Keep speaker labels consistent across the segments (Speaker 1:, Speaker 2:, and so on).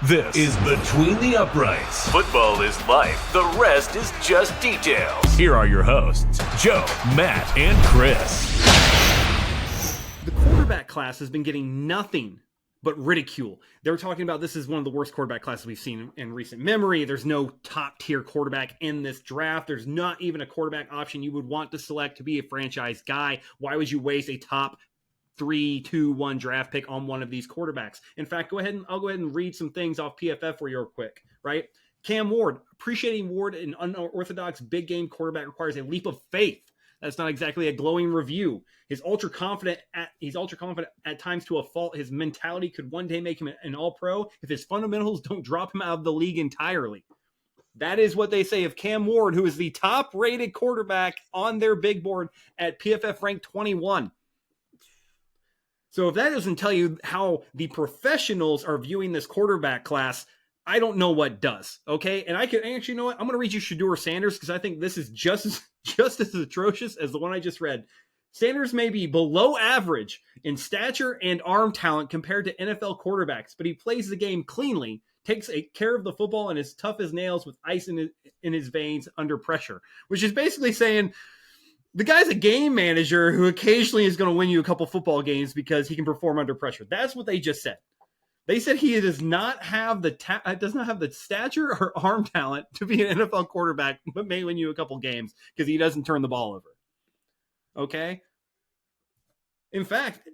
Speaker 1: This is Between the Uprights. Football is life. The rest is just details. Here are your hosts, Joe, Matt, and Chris.
Speaker 2: The quarterback class has been getting nothing but ridicule. They're talking about this is one of the worst quarterback classes we've seen in recent memory. There's no top-tier quarterback in this draft. There's not even a quarterback option you would want to select to be a franchise guy. Why would you waste a top 3, 2, 1 draft pick on one of these quarterbacks? In fact, I'll go ahead and read some things off PFF for you real quick, right? Cam Ward, appreciating Ward, an unorthodox big game quarterback requires a leap of faith. That's not exactly a glowing review. He's ultra confident at times to a fault. His mentality could one day make him an all-pro if his fundamentals don't drop him out of the league entirely. That is what they say of Cam Ward, who is the top-rated quarterback on their big board at PFF ranked 21. So if that doesn't tell you how the professionals are viewing this quarterback class, I don't know what does, okay? And you know what? I'm going to read you Shedeur Sanders because I think this is just as atrocious as the one I just read. Sanders may be below average in stature and arm talent compared to NFL quarterbacks, but he plays the game cleanly, takes care of the football, and is tough as nails with ice in his veins under pressure, which is basically saying the guy's a game manager who occasionally is going to win you a couple football games because he can perform under pressure. That's what they just said. They said he does not have the stature or arm talent to be an NFL quarterback, but may win you a couple games because he doesn't turn the ball over. Okay? In fact,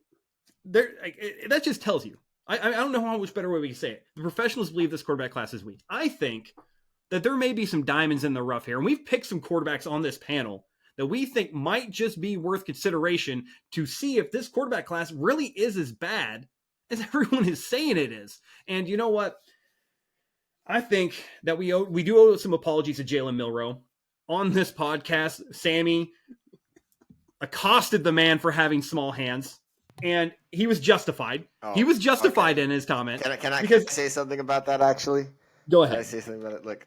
Speaker 2: that just tells you. I don't know how much better way we can say it. The professionals believe this quarterback class is weak. I think that there may be some diamonds in the rough here, and we've picked some quarterbacks on this panel that we think might just be worth consideration to see if this quarterback class really is as bad as everyone is saying it is. And you know what? I think that we do owe some apologies to Jalen Milroe. On this podcast, Sammy accosted the man for having small hands, and he was justified. He was justified in his comment.
Speaker 3: Can I say something about that, actually?
Speaker 2: Go ahead.
Speaker 3: Can I say something about it? Look,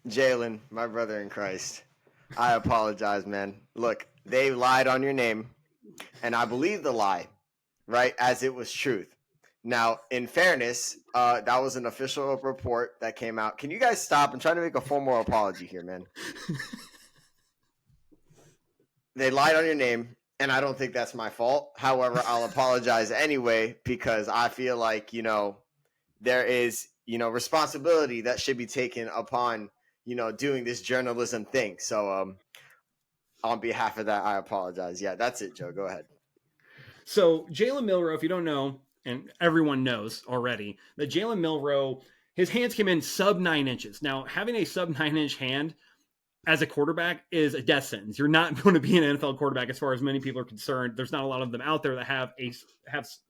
Speaker 3: Jalen, my brother in Christ, I apologize, man. Look, they lied on your name, and I believe the lie, right, as it was truth. Now, in fairness, that was an official report that came out. Can you guys stop? I'm trying to make a formal apology here, man. They lied on your name, and I don't think that's my fault. However, I'll apologize anyway because I feel like, there is, responsibility that should be taken upon, doing this journalism thing. So on behalf of that, I apologize. Yeah, that's it, Joe. Go ahead.
Speaker 2: So Jalen Milroe, if you don't know, and everyone knows already, that Jalen Milroe, his hands came in sub 9 inches. Now, having a sub 9-inch hand as a quarterback is a death sentence. You're not going to be an NFL quarterback as far as many people are concerned. There's not a lot of them out there that have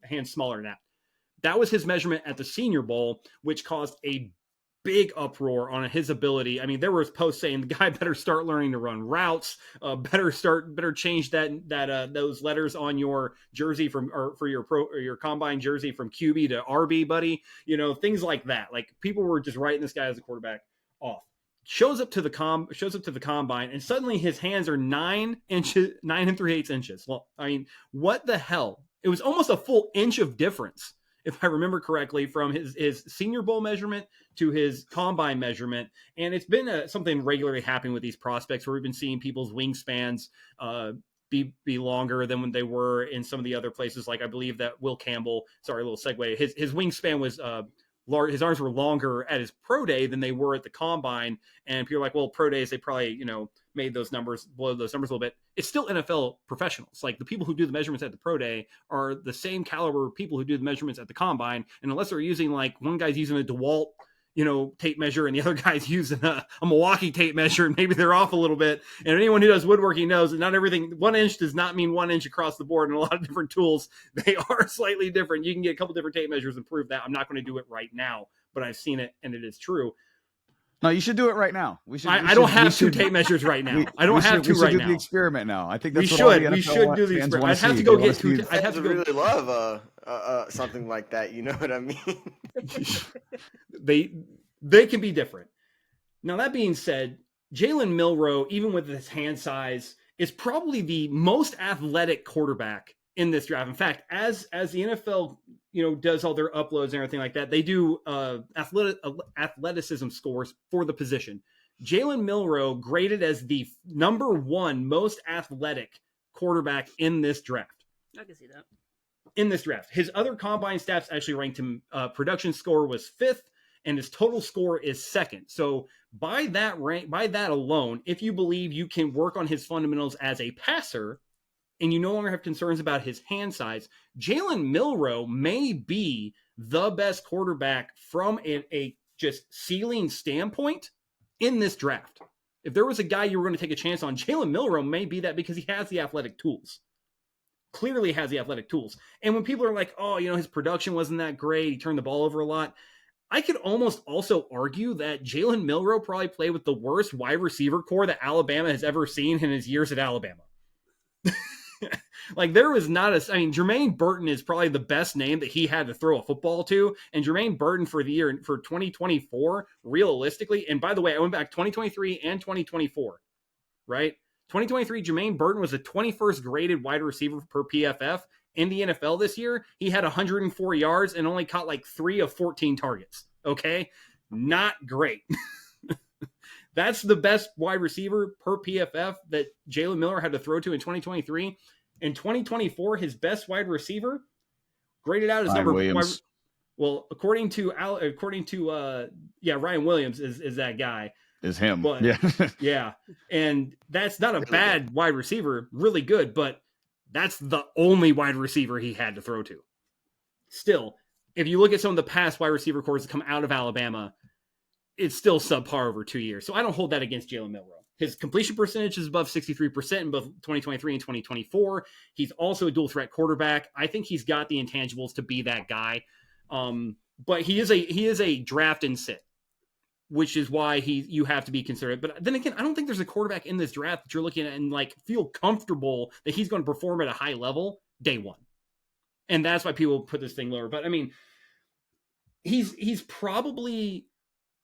Speaker 2: hands smaller than that. That was his measurement at the Senior Bowl, which caused a big uproar on his ability. I mean, there was posts saying the guy better start learning to run routes, better change those letters on your jersey for your combine jersey from QB to RB, buddy. Things like that. Like, people were just writing this guy as a quarterback off. Shows up to the combine, and suddenly his hands are 9 and 3/8 inches. Well, I mean, what the hell? It was almost a full inch of difference, if I remember correctly, from his Senior Bowl measurement to his combine measurement. And it's been something regularly happening with these prospects where we've been seeing people's wingspans be longer than when they were in some of the other places. Like, I believe that Will Campbell, sorry, a little segue, his wingspan was large. His arms were longer at his pro day than they were at the combine. And people are like, well, pro days, they probably, made those numbers, blow those numbers a little bit. It's still NFL professionals. Like, the people who do the measurements at the pro day are the same caliber of people who do the measurements at the combine. And unless they're using, like, one guy's using a DeWalt, tape measure, and the other guy's using a Milwaukee tape measure, and maybe they're off a little bit. And anyone who does woodworking knows that not everything, 1 inch does not mean 1 inch across the board. And a lot of different tools, they are slightly different. You can get a couple different tape measures and prove that. I'm not going to do it right now, but I've seen it, and it is true.
Speaker 4: No, you should do it right now.
Speaker 2: I don't have two tape measures right now. I don't have two right now. We should
Speaker 4: do the experiment now. I think that's
Speaker 2: we should do the experiment. I'd have to go get two.
Speaker 3: I'd have to really love something like that. You know what I mean?
Speaker 2: They can be different. Now, that being said, Jalen Milroe, even with his hand size, is probably the most athletic quarterback in this draft. In fact, as the NFL does all their uploads and everything like that. They do athleticism scores for the position. Jalen Milroe graded as the number 1 most athletic quarterback in this draft.
Speaker 5: I can see that.
Speaker 2: In this draft. His other combine stats actually ranked him, production score was 5th, and his total score is 2nd. So by that alone, if you believe you can work on his fundamentals as a passer, and you no longer have concerns about his hand size, Jalen Milroe may be the best quarterback from a just ceiling standpoint in this draft. If there was a guy you were going to take a chance on, Jalen Milroe may be that, because he has the athletic tools. Clearly has the athletic tools. And when people are like, oh, his production wasn't that great, he turned the ball over a lot, I could almost also argue that Jalen Milroe probably played with the worst wide receiver core that Alabama has ever seen in his years at Alabama. Like, there was not Jermaine Burton is probably the best name that he had to throw a football to. And Jermaine Burton for 2024, realistically, and by the way, I went back 2023 and 2024, right? 2023, Jermaine Burton was the 21st graded wide receiver per PFF in the NFL this year. He had 104 yards and only caught like 3 of 14 targets. Okay. Not great. That's the best wide receiver per PFF that Jalen Milroe had to throw to in 2023. In 2024, his best wide receiver graded out as
Speaker 4: Ryan
Speaker 2: number
Speaker 4: Williams.
Speaker 2: Well, according to Ryan Williams is that guy.
Speaker 4: Is him.
Speaker 2: But yeah. And that's not a bad wide receiver, really good, but that's the only wide receiver he had to throw to. Still, if you look at some of the past wide receiver cores that come out of Alabama, it's still subpar over 2 years. So I don't hold that against Jalen Milroe. His completion percentage is above 63% in both 2023 and 2024. He's also a dual threat quarterback. I think he's got the intangibles to be that guy. But he is a draft and sit, which is why you have to be considerate. But then again, I don't think there's a quarterback in this draft that you're looking at and like feel comfortable that he's going to perform at a high level day one. And that's why people put this thing lower. But I mean, he's probably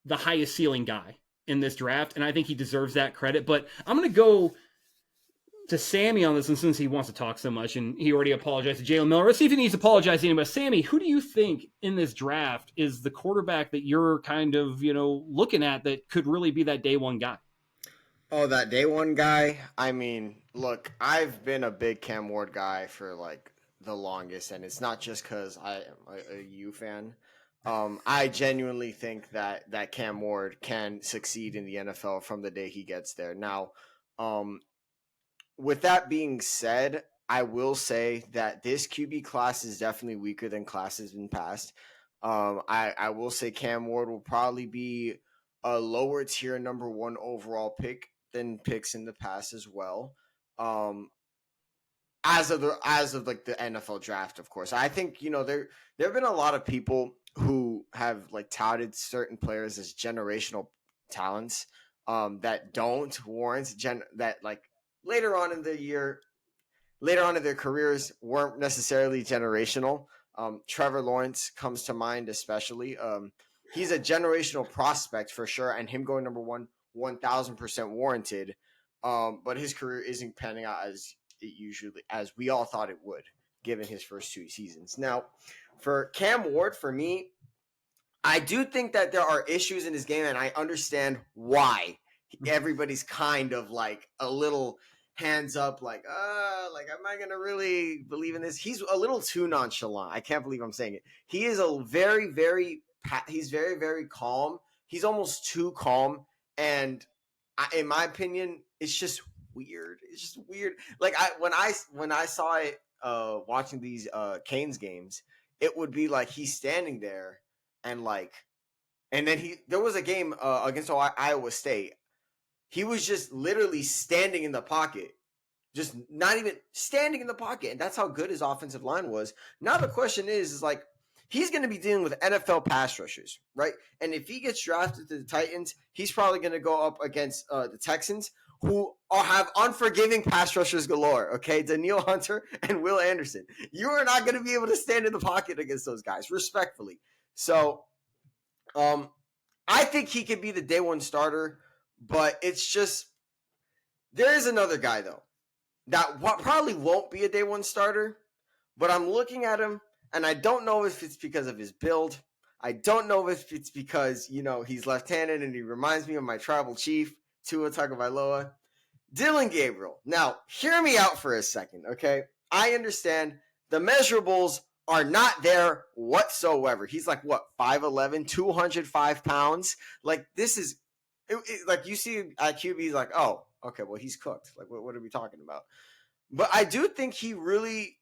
Speaker 2: the highest ceiling guy in this draft, and I think he deserves that credit. But I'm going to go to Sammy on this, and since he wants to talk so much, and he already apologized to Jalen Milroe, let's see if he needs to apologize to anybody. Sammy, who do you think in this draft is the quarterback that you're kind of, looking at that could really be that day one guy?
Speaker 3: Oh, that day one guy? I mean, look, I've been a big Cam Ward guy for like the longest, and it's not just because I am a U fan. I genuinely think that Cam Ward can succeed in the NFL from the day he gets there. Now, with that being said, I will say that this QB class is definitely weaker than classes in past. I will say Cam Ward will probably be a lower tier number 1 overall pick than picks in the past as well. As of like the NFL draft, of course. I think, there have been a lot of people who have like touted certain players as generational talents that don't warrant that like later on in their careers weren't necessarily generational. Trevor Lawrence comes to mind especially. He's a generational prospect for sure, and him going number 1, 1,000% warranted. But his career isn't panning out as we all thought it would, given his first 2 seasons. Now, for Cam Ward, for me, I do think that there are issues in his game, and I understand why everybody's kind of like a little hands up, like am I gonna really believe in this? He's a little too nonchalant. I can't believe I'm saying it. He is very, very calm. He's almost too calm, and in my opinion, it's just weird. It's just weird. Like when I saw it watching these Canes games, it would be like he's standing there and then there was a game against Iowa State. He was just literally standing in the pocket, just not even standing in the pocket, and that's how good his offensive line was. Now the question is like he's going to be dealing with NFL pass rushers, right? And if he gets drafted to the Titans, he's probably going to go up against the Texans, who have unforgiving pass rushers galore, okay? Danielle Hunter and Will Anderson. You are not going to be able to stand in the pocket against those guys, respectfully. So I think he could be the day one starter, but it's just there is another guy, though, that probably won't be a day one starter, but I'm looking at him, And I don't know if it's because of his build. I don't know if it's because, he's left-handed and he reminds me of my tribal chief, Tua Tagovailoa. Dillon Gabriel. Now, hear me out for a second, okay? I understand the measurables are not there whatsoever. He's like, 5'11", 205 pounds? Like, this is, like, you see at QB, he's like, oh, okay, well, he's cooked. Like, what are we talking about? But I do think he really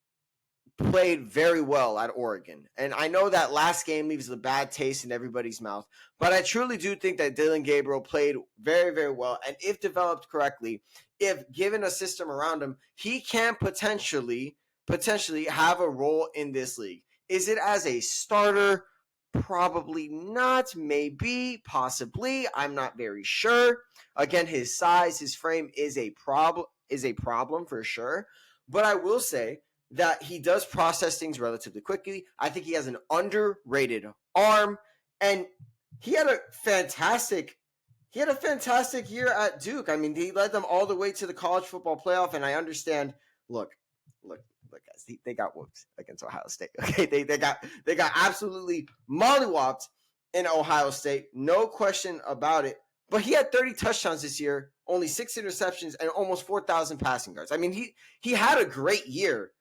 Speaker 3: played very well at Oregon. And I know that last game leaves a bad taste in everybody's mouth, but I truly do think that Dillon Gabriel played very, very well. And if developed correctly, if given a system around him, he can potentially have a role in this league. Is it as a starter? Probably not. Maybe, possibly. I'm not very sure. Again, his size, his frame is a problem for sure. But I will say that he does process things relatively quickly. I think he has an underrated arm, and he had a fantastic year at Duke. I mean, he led them all the way to the college football playoff, and I understand. Look, guys, they got whooped against Ohio State. Okay, they got absolutely mollywopped in Ohio State, no question about it. But he had 30 touchdowns this year, only 6 interceptions, and almost 4,000 passing yards. I mean, he had a great year,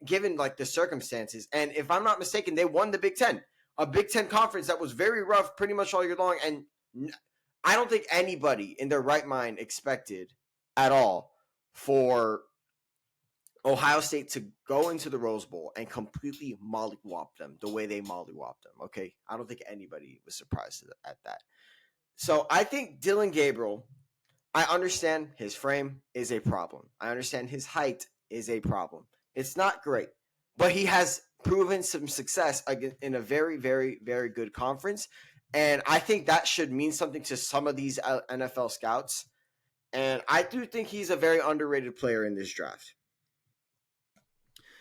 Speaker 3: given like the circumstances. And if I'm not mistaken, they won the Big Ten, a Big Ten conference that was very rough pretty much all year long. And I don't think anybody in their right mind expected at all for Ohio State to go into the Rose Bowl and completely mollywop them the way they mollywopped them. Okay, I don't think anybody was surprised at that. So I think Dillon Gabriel, I understand his frame is a problem. I understand his height is a problem. It's not great, but he has proven some success in a very, very, very good conference. And I think that should mean something to some of these NFL scouts. And I do think he's a very underrated player in this draft.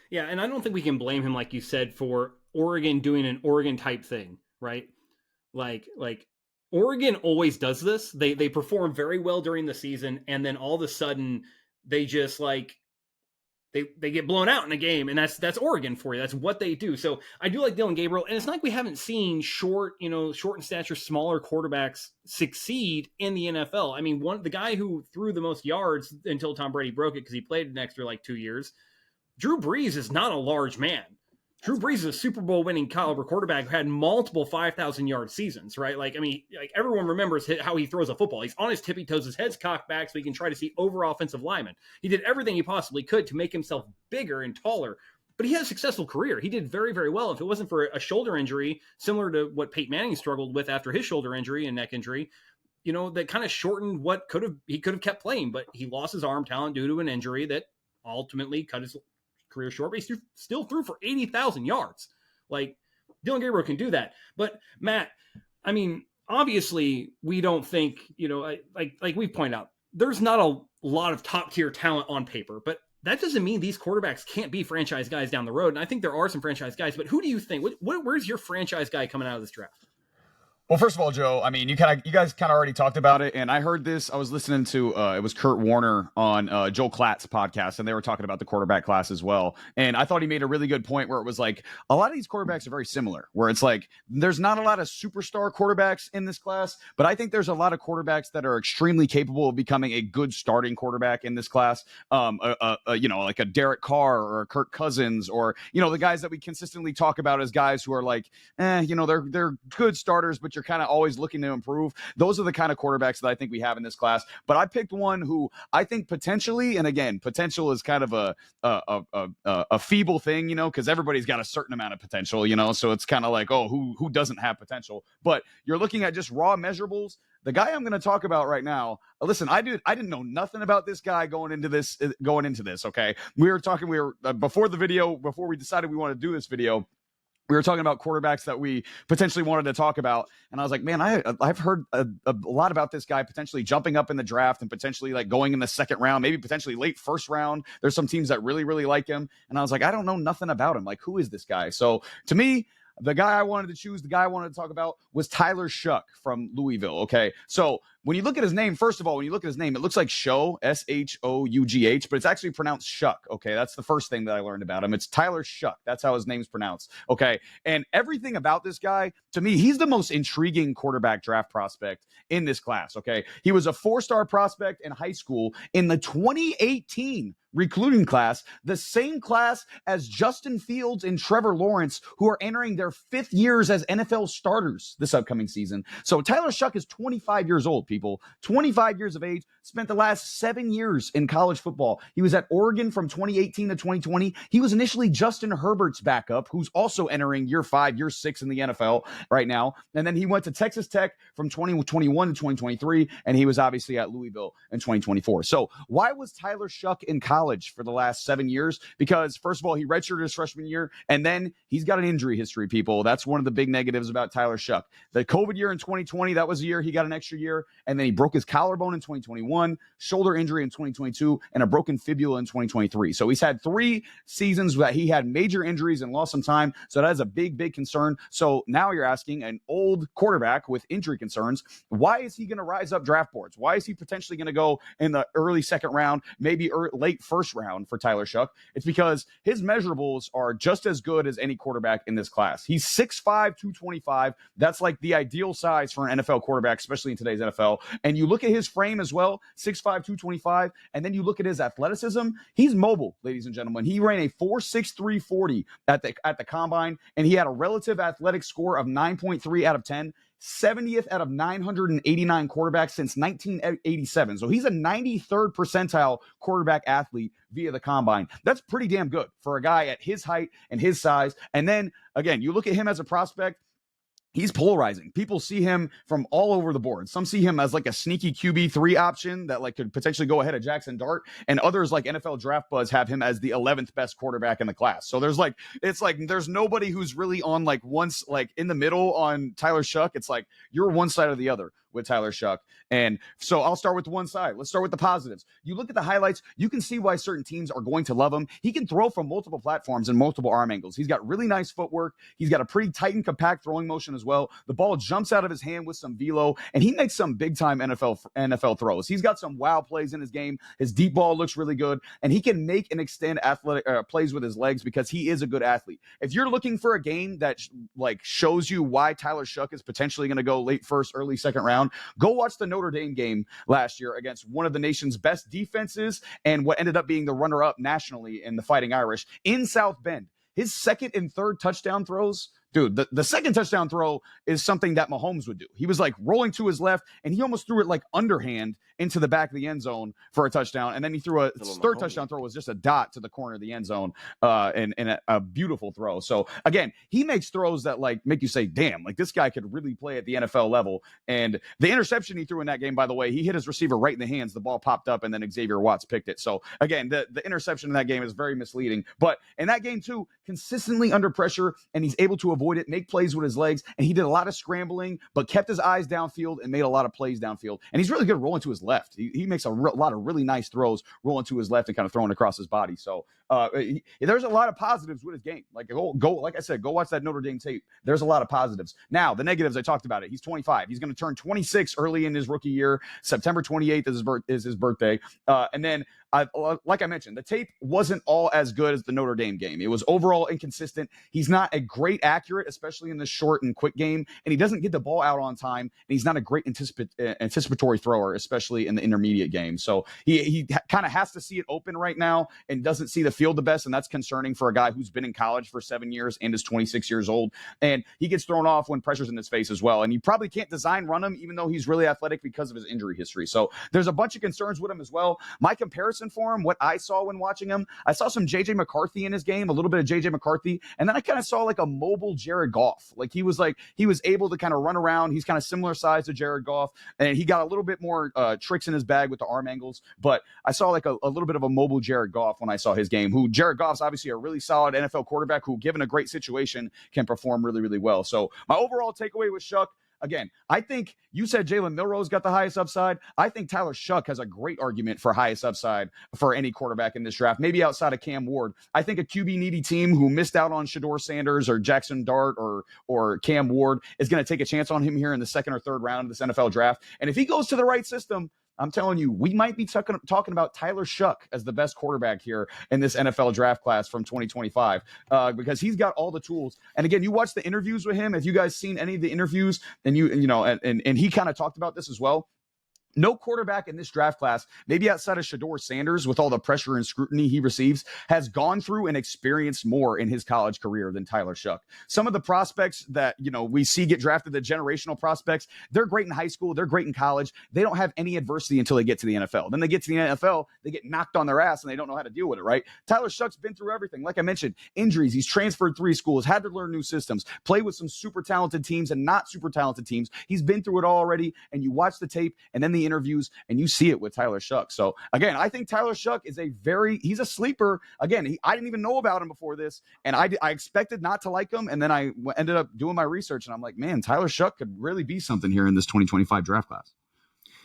Speaker 2: Yeah, and I don't think we can blame him, like you said, for Oregon doing an Oregon type thing, right? Like Oregon always does this. They perform very well during the season, and then all of a sudden they just they get blown out in a game, and that's Oregon for you. That's what they do. So I do like Dillon Gabriel, and it's not like we haven't seen short in stature, smaller quarterbacks succeed in the NFL. I mean, the guy who threw the most yards until Tom Brady broke it because he played an extra 2 years. Drew Brees is not a large man. Drew Brees is a Super Bowl winning caliber quarterback who had multiple 5,000-yard seasons, right? Everyone remembers how he throws a football. He's on his tippy toes, his head's cocked back so he can try to see over offensive linemen. He did everything he possibly could to make himself bigger and taller, but he had a successful career. He did very, very well. If it wasn't for a shoulder injury, similar to what Peyton Manning struggled with after his shoulder injury and neck injury, that kind of shortened what he could have kept playing, but he lost his arm talent due to an injury that ultimately cut his career short, but he still threw for 80,000 yards. Dillon Gabriel can do that. But Matt, I mean, obviously we don't think, like we point out, there's not a lot of top tier talent on paper, but that doesn't mean these quarterbacks can't be franchise guys down the road. And I think there are some franchise guys, but who do you think, where's your franchise guy coming out of this draft?
Speaker 4: Well, first of all, Joe, I mean, you guys kind of already talked about it, and I heard this. I was listening to it was Kurt Warner on Joel Klatt's podcast, and they were talking about the quarterback class as well. And I thought he made a really good point where it was like a lot of these quarterbacks are very similar, where it's like there's not a lot of superstar quarterbacks in this class, but I think there's a lot of quarterbacks that are extremely capable of becoming a good starting quarterback in this class. Like a Derek Carr or a Kirk Cousins, or the guys that we consistently talk about as guys who are like, they're good starters, but you're kind of always looking to improve. Those are the kind of quarterbacks that I think we have in this class. But I picked one who I think potentially, and again, potential is kind of a feeble thing, because everybody's got a certain amount of potential, so it's kind of like, oh, who doesn't have potential? But you're looking at just raw measurables. The guy I'm going to talk about right now, listen, I didn't know nothing about this guy going into this. Okay. Before we decided we wanted to do this video, we were talking about quarterbacks that we potentially wanted to talk about. And I was like, man, I've heard a lot about this guy potentially jumping up in the draft and potentially going in the second round, maybe potentially late first round. There's some teams that really, really like him. And I was like, I don't know nothing about him. Who is this guy? So to me, the guy I wanted to choose, the guy I wanted to talk about was Tyler Shough from Louisville. Okay. So when you look at his name, first of all, when you look at his name, it looks like Shough, Shough, but it's actually pronounced Shuck. Okay, that's the first thing that I learned about him. It's Tyler Shough. That's how his name's pronounced. Okay, and everything about this guy, to me, he's the most intriguing quarterback draft prospect in this class. Okay, he was a 4-star prospect in high school in the 2018 recruiting class, the same class as Justin Fields and Trevor Lawrence, who are entering their 5th years as NFL starters this upcoming season. So Tyler Shough is 25 years old, people. 25 years of age, spent the last 7 years in college football. He was at Oregon from 2018 to 2020. He was initially Justin Herbert's backup, who's also entering year 5, year 6 in the NFL right now. And then he went to Texas Tech from 2021 to 2023, and he was obviously at Louisville in 2024. So why was Tyler Shough in college for the last 7 years? Because first of all, he redshirted his freshman year, and then he's got an injury history, people. That's one of the big negatives about Tyler Shough. The COVID year in 2020, that was a year he got an extra year, and then he broke his collarbone in 2021, shoulder injury in 2022, and a broken fibula in 2023. So he's had 3 seasons that he had major injuries and lost some time. So that is a big, big concern. So now you're asking an old quarterback with injury concerns, why is he going to rise up draft boards? Why is he potentially going to go in the early 2nd round, maybe late 1st round for Tyler Shough? It's because his measurables are just as good as any quarterback in this class. He's 6'5", 225. That's like the ideal size for an NFL quarterback, especially in today's NFL. And you look at his frame as well, 6'5", 225, and then you look at his athleticism. He's mobile, ladies and gentlemen. He ran a 4.63 40 at the combine, and he had a relative athletic score of 9.3 out of 10. 70th out of 989 quarterbacks since 1987. So he's a 93rd percentile quarterback athlete via the combine. That's pretty damn good for a guy at his height and his size. And then, again, you look at him as a prospect, he's polarizing. People see him from all over the board. Some see him as like a sneaky QB3 option that like could potentially go ahead of Jackson Dart, and others like NFL Draft Buzz have him as the 11th best quarterback in the class. So there's like, it's like there's nobody who's really on like once like in the middle on Tyler Shough. It's like you're one side or the other with Tyler Shough. And so I'll start with one side. Let's start with the positives. You look at the highlights, you can see why certain teams are going to love him. He can throw from multiple platforms and multiple arm angles. He's got really nice footwork. He's got a pretty tight and compact throwing motion as well. The ball jumps out of his hand with some velo, and he makes some big time NFL throws. He's got some wow plays in his game. His deep ball looks really good, and he can make and extend athletic plays with his legs because he is a good athlete. If you're looking for a game that shows you why Tyler Shough is potentially going to go late 1st, early 2nd round, go watch the Notre Dame game last year against one of the nation's best defenses and what ended up being the runner-up nationally in the Fighting Irish in South Bend. His 2nd and 3rd touchdown throws, dude, the 2nd touchdown throw is something that Mahomes would do. He was like rolling to his left, and he almost threw it like underhand into the back of the end zone for a touchdown. And then he threw a 3rd touchdown throw was just a dot to the corner of the end zone and a beautiful throw. So again, he makes throws that like make you say, damn, like this guy could really play at the NFL level. And the interception he threw in that game, by the way, he hit his receiver right in the hands. The ball popped up, and then Xavier Watts picked it. So again, the interception in that game is very misleading. But in that game too, consistently under pressure, and he's able to avoid it, make plays with his legs, and he did a lot of scrambling, but kept his eyes downfield and made a lot of plays downfield. And he's really good rolling to his left. He makes a lot of really nice throws rolling to his left and kind of throwing across his body. So there's a lot of positives with his game. Like go, like I said, go watch that Notre Dame tape. There's a lot of positives. Now the negatives, I talked about it. He's 25. He's going to turn 26 early in his rookie year. September 28th is his birthday. And then like I mentioned, the tape wasn't all as good as the Notre Dame game. It was overall inconsistent. He's not a great accurate, especially in the short and quick game, and he doesn't get the ball out on time, and he's not a great anticipatory thrower, especially in the intermediate game. So he kind of has to see it open right now and doesn't see the field the best, and that's concerning for a guy who's been in college for 7 years and is 26 years old. And he gets thrown off when pressure's in his face as well, and you probably can't design run him, even though he's really athletic because of his injury history. So there's a bunch of concerns with him as well. My comparison for him, what I saw when watching him, I saw some JJ McCarthy in his game, a little bit of JJ McCarthy, and then I kind of saw like a mobile Jared Goff. Like he was able to kind of run around. He's kind of similar size to Jared Goff, and he got a little bit more tricks in his bag with the arm angles, but I saw like a little bit of a mobile Jared Goff when I saw his game, who Jared Goff's obviously a really solid NFL quarterback who, given a great situation, can perform really, really well. So my overall takeaway with Shough, again, I think you said Jalen Milroe's got the highest upside. I think Tyler Shough has a great argument for highest upside for any quarterback in this draft, maybe outside of Cam Ward. I think a QB needy team who missed out on Shedeur Sanders or Jackson Dart or Cam Ward is going to take a chance on him here in the second or third round of this NFL draft. And if he goes to the right system, I'm telling you, we might be talking about Tyler Shough as the best quarterback here in this NFL draft class from 2025 because he's got all the tools. And again, you watch the interviews with him. Have you guys seen any of the interviews? And and he kind of talked about this as well. No quarterback in this draft class, maybe outside of Shedeur Sanders, with all the pressure and scrutiny he receives, has gone through and experienced more in his college career than Tyler Shough. Some of the prospects that, we see get drafted, the generational prospects, they're great in high school. They're great in college. They don't have any adversity until they get to the NFL. Then they get to the NFL, they get knocked on their ass and they don't know how to deal with it, right? Tyler Shough's been through everything. Like I mentioned, injuries. He's transferred 3 schools, had to learn new systems, play with some super talented teams and not super talented teams. He's been through it all already. And you watch the tape and then the interviews, and you see it with Tyler Shough. So again, I think Tyler Shough is he's a sleeper. Again, I didn't even know about him before this, and I expected not to like him, and then I ended up doing my research, and I'm like, man, Tyler Shough could really be something here in this 2025 draft class.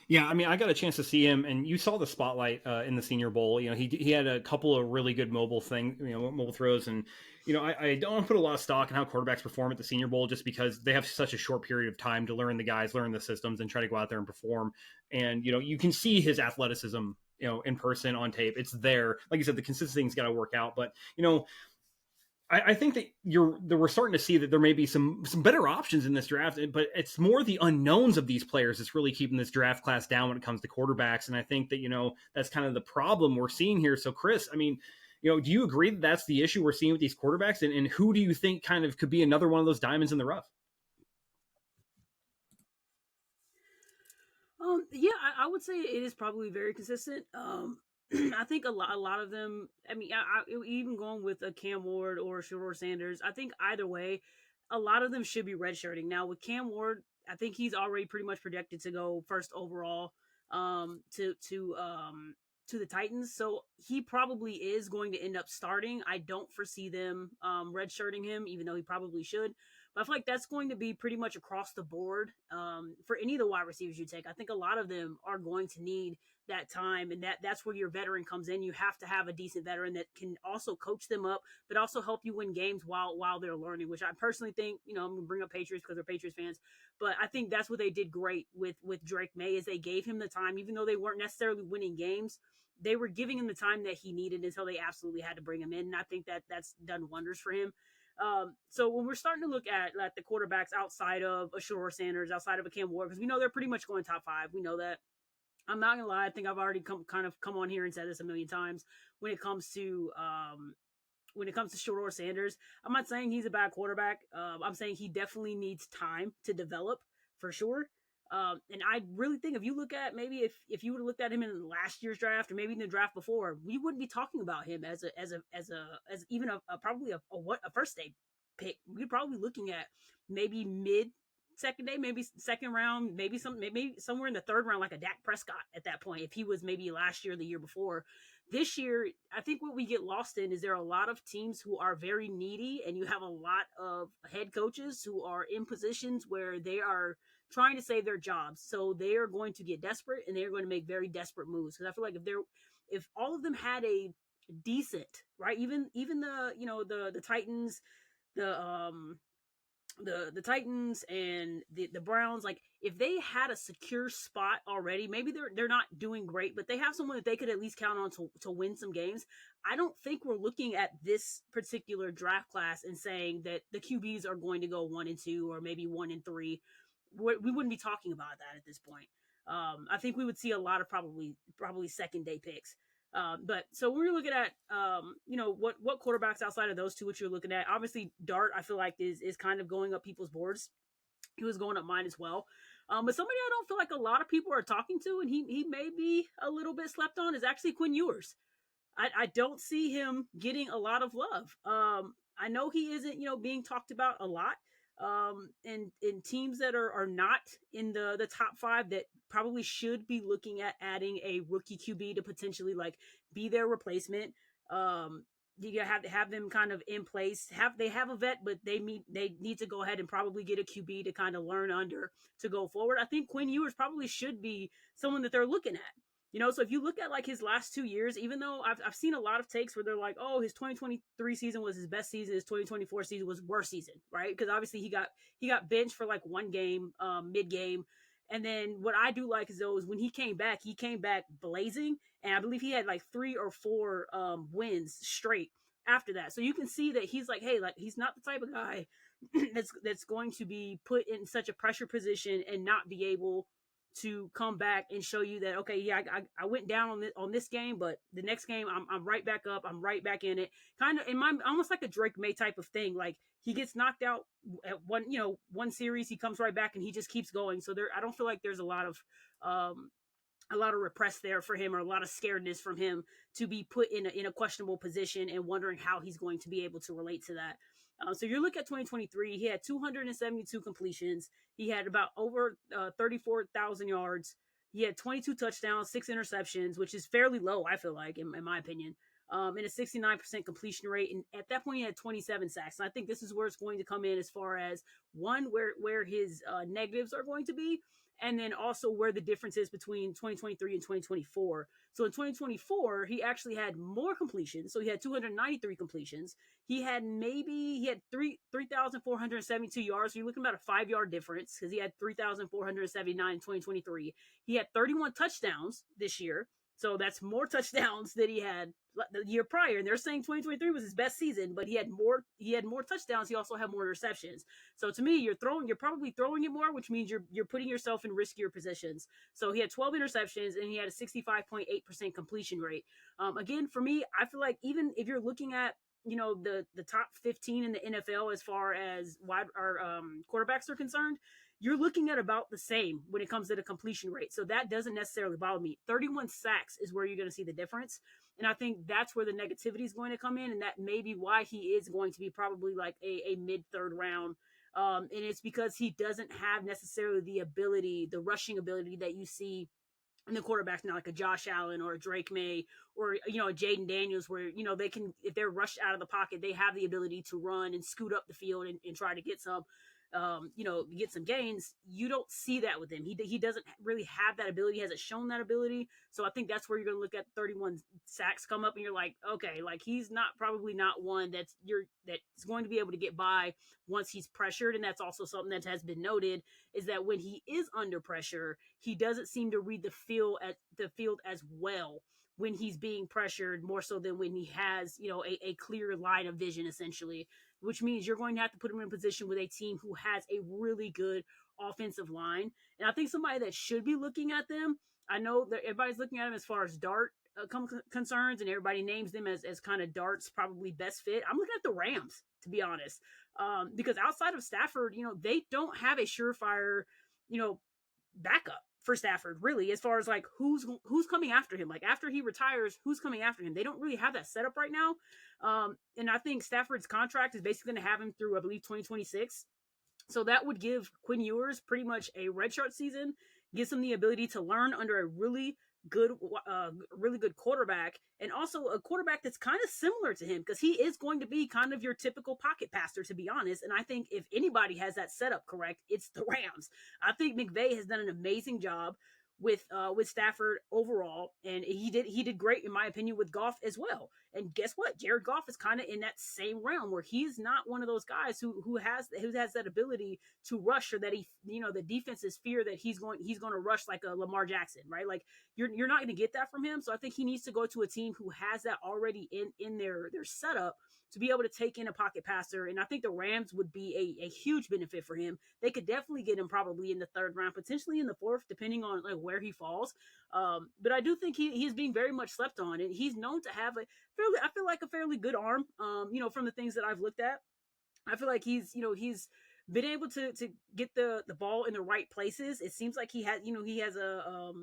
Speaker 2: Yeah, I mean, I got a chance to see him, and you saw the spotlight in the Senior Bowl. He had a couple of really good mobile throws, and I don't want to put a lot of stock in how quarterbacks perform at the Senior Bowl just because they have such a short period of time to learn the systems, and try to go out there and perform. And you can see his athleticism, in person on tape. It's there. Like you said, the consistency's got to work out, but I think that we're starting to see that there may be some better options in this draft, but it's more the unknowns of these players that's really keeping this draft class down when it comes to quarterbacks. And I think that, that's kind of the problem we're seeing here. So Chris, I mean, do you agree that that's the issue we're seeing with these quarterbacks, and who do you think kind of could be another one of those diamonds in the rough?
Speaker 5: Yeah, I would say it is probably very consistent. I think a lot of them. I mean, even going with a Cam Ward or Shedeur Sanders, I think either way, a lot of them should be redshirting. Now with Cam Ward, I think he's already pretty much projected to go first overall to the Titans, so he probably is going to end up starting. I don't foresee them redshirting him, even though he probably should. But I feel like that's going to be pretty much across the board for any of the wide receivers you take. I think a lot of them are going to need that time, and that's where your veteran comes in. You have to have a decent veteran that can also coach them up, but also help you win games while they're learning, which I personally think, I'm going to bring up Patriots because they're Patriots fans, but I think that's what they did great with Drake May is they gave him the time, even though they weren't necessarily winning games. They were giving him the time that he needed until they absolutely had to bring him in, and I think that's done wonders for him. So when we're starting to look at like the quarterbacks outside of a Shedeur Sanders, outside of a Cam Ward, because we know they're pretty much going top 5. We know that. I'm not gonna lie. I think I've already come on here and said this a million times. When it comes to Shedeur Sanders, I'm not saying he's a bad quarterback. I'm saying he definitely needs time to develop for sure. And I really think if you look at maybe if you would have looked at him in last year's draft or maybe in the draft before, we wouldn't be talking about him as even probably a first day pick. We'd probably be looking at maybe mid second day, maybe second round, maybe somewhere in the third round, like a Dak Prescott at that point, if he was maybe last year or the year before. This year, I think what we get lost in is there are a lot of teams who are very needy, and you have a lot of head coaches who are in positions where they are trying to save their jobs. So they are going to get desperate, and they're going to make very desperate moves. Because I feel like if all of them had a decent, right, even the Titans, the Titans and the Browns, like if they had a secure spot already, maybe they're not doing great, but they have someone that they could at least count on to win some games. I don't think we're looking at this particular draft class and saying that the QBs are going to go 1 and 2 or maybe 1 and 3. We wouldn't be talking about that at this point. I think we would see a lot of probably second day picks. But so when we're looking at, what quarterbacks outside of those two, which you're looking at, obviously Dart, I feel like is kind of going up people's boards. He was going up mine as well. But somebody I don't feel like a lot of people are talking to, and he may be a little bit slept on, is actually Quinn Ewers. I don't see him getting a lot of love. I know he isn't, being talked about a lot. And in teams that are not in the top 5 that probably should be looking at adding a rookie QB to potentially like be their replacement. you have to have them kind of in place. They have a vet, but they need to go ahead and probably get a QB to kind of learn under to go forward. I think Quinn Ewers probably should be someone that they're looking at. So if you look at like his last 2 years, even though I've seen a lot of takes where they're like, oh, his 2023 season was his best season, his 2024 season was worst season, right? Because obviously he got benched for like one game, mid game. And then what I do like is when he came back blazing, and I believe he had like 3 or 4 wins straight after that. So you can see that he's like, hey, like he's not the type of guy that's going to be put in such a pressure position and not be able to come back and show you that, okay, yeah, I went down on this game, but the next game I'm right back up, I'm right back in it. Kind of in my almost like a Drake May type of thing. Like he gets knocked out at one series, he comes right back and he just keeps going. So I don't feel like there's a lot of repress there for him, or a lot of scaredness from him to be put in a questionable position and wondering how he's going to be able to relate to that. So you look at 2023, he had 272 completions. He had about over 34,000 yards. He had 22 touchdowns, 6 interceptions, which is fairly low, I feel like, in my opinion. And a 69% completion rate. And at that point, he had 27 sacks. And I think this is where it's going to come in as far as, one, where his negatives are going to be, and then also where the difference is between 2023 and 2024. So in 2024, he actually had more completions. So he had 293 completions. He had 3,472 yards. So you're looking at about a 5-yard difference, because he had 3,479 in 2023. He had 31 touchdowns this year. So that's more touchdowns than he had the year prior. And they're saying 2023 was his best season, but he had more touchdowns. He also had more interceptions. So to me, you're probably throwing it more, which means you're putting yourself in riskier positions. So he had 12 interceptions and he had a 65.8% completion rate. Again, for me, I feel like even if you're looking at the top 15 in the NFL as far as quarterbacks are concerned, you're looking at about the same when it comes to the completion rate. So that doesn't necessarily bother me. 31 sacks is where you're going to see the difference. And I think that's where the negativity is going to come in. And that may be why he is going to be probably like a mid-third round. And it's because he doesn't have necessarily the rushing ability that you see in the quarterbacks now, like a Josh Allen or a Drake May or, a Jaden Daniels, where, they can, if they're rushed out of the pocket, they have the ability to run and scoot up the field and try to get some gains. You don't see that with him. He doesn't really have that ability. He hasn't shown that ability. So I think that's where you're going to look at 31 sacks come up and you're like, okay, like he's probably not one that's going to be able to get by once he's pressured. And that's also something that has been noted, is that when he is under pressure, he doesn't seem to read the field as well when he's being pressured, more so than when he has, a clear line of vision, essentially, which means you're going to have to put him in a position with a team who has a really good offensive line. And I think somebody that should be looking at them, I know that everybody's looking at them as far as dart concerns, and everybody names them as kind of dart's probably best fit. I'm looking at the Rams, to be honest, because outside of Stafford, they don't have a surefire, backup for Stafford, really, as far as like who's coming after him. Like after he retires, who's coming after him? They don't really have that set up right now. And I think Stafford's contract is basically going to have him through, I believe, 2026. So that would give Quinn Ewers pretty much a redshirt season, gives him the ability to learn under a really good quarterback, and also a quarterback that's kind of similar to him, because he is going to be kind of your typical pocket passer, to be honest. And I think if anybody has that setup correct, it's the Rams. I think McVay has done an amazing job with Stafford overall, and he did great, in my opinion, with Goff as well. And guess what? Jared Goff is kind of in that same realm, where he's not one of those guys who has that ability to rush, or that the defenses fear that he's going to rush like a Lamar Jackson, right? Like you're not going to get that from him. So I think he needs to go to a team who has that already in their setup to be able to take in a pocket passer. And I think the Rams would be a huge benefit for him. They could definitely get him probably in the 3rd round, potentially in the 4th, depending on like where he falls. But I do think he's being very much slept on, and he's known to have a fairly good arm. From the things that I've looked at, I feel like he's been able to get the ball in the right places. It seems like he has a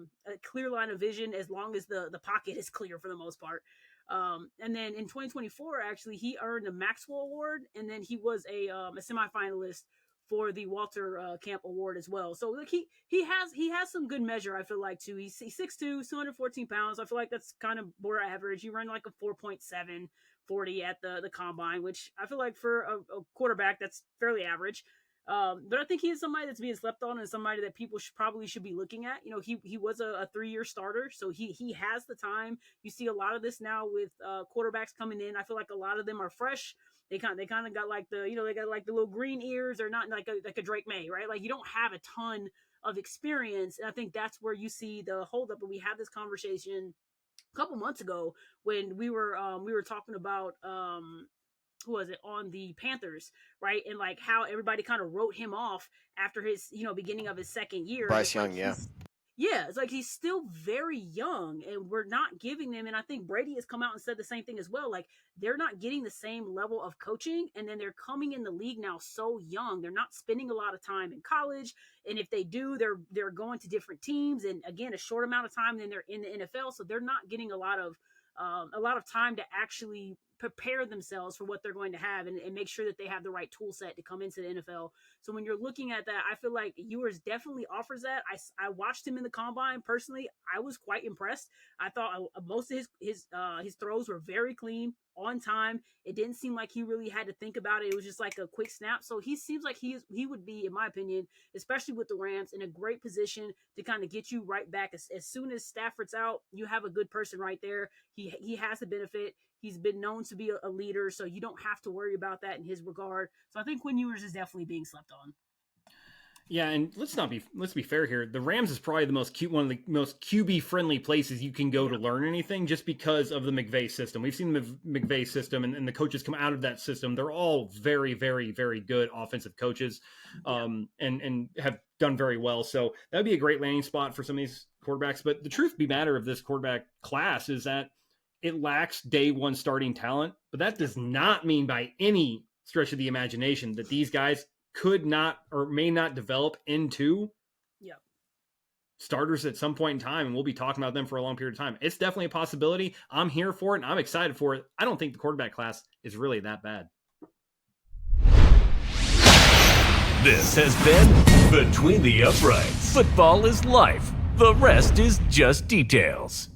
Speaker 5: clear line of vision, as long as the pocket is clear for the most part. And then in 2024, actually, he earned a Maxwell Award, and then he was a semifinalist for the Walter Camp Award as well. So like he has some good measure, I feel like, too. He's 6'2", 214 pounds. I feel like that's kind of border average. He ran like a 4.7 40 at the combine, which I feel like for a quarterback, that's fairly average. But I think he is somebody that's being slept on and somebody that people probably should be looking at. You know, he was a 3-year starter, so he has the time. You see a lot of this now with quarterbacks coming in. I feel like a lot of them are fresh. They kind of got like they got like the little green ears, or not like a Drake May, right? Like you don't have a ton of experience, and I think that's where you see the holdup. And we had this conversation a couple months ago when we were talking about who was it on the Panthers, right? And like how everybody kind of wrote him off after his, beginning of his second year.
Speaker 3: Bryce Young, yeah.
Speaker 5: Yeah, it's like he's still very young and we're not giving them, and I think Brady has come out and said the same thing as well, like they're not getting the same level of coaching, and then they're coming in the league now so young. They're not spending a lot of time in college, and if they do, they're going to different teams, and again, a short amount of time, then they're in the NFL, so they're not getting a lot of time to actually prepare themselves for what they're going to have and make sure that they have the right tool set to come into the NFL. So when you're looking at that, I feel like Ewers definitely offers that. I watched him in the combine personally. I was quite impressed. I thought most of his throws were very clean, on time. It didn't seem like he really had to think about it. It was just like a quick snap. So he seems like he would be, in my opinion, especially with the Rams, in a great position to kind of get you right back. As soon as Stafford's out, you have a good person right there. He has the benefit. He's been known to be a leader, so you don't have to worry about that in his regard. So I think Quinn Ewers is definitely being slept on.
Speaker 2: Yeah, and let's be fair here. The Rams is probably one of the most QB friendly places you can go to learn anything, just because of the McVay system. We've seen the McVay system, and the coaches come out of that system. They're all very, very, very good offensive coaches, and have done very well. So that would be a great landing spot for some of these quarterbacks. But the truth be matter of this quarterback class is that it lacks day one starting talent. But that does not mean by any stretch of the imagination that these guys could not or may not develop into starters at some point in time, and we'll be talking about them for a long period of time. It's definitely a possibility. I'm here for it, and I'm excited for it. I don't think the quarterback class is really that bad.
Speaker 1: This has been Between the Uprights. Football is life. The rest is just details.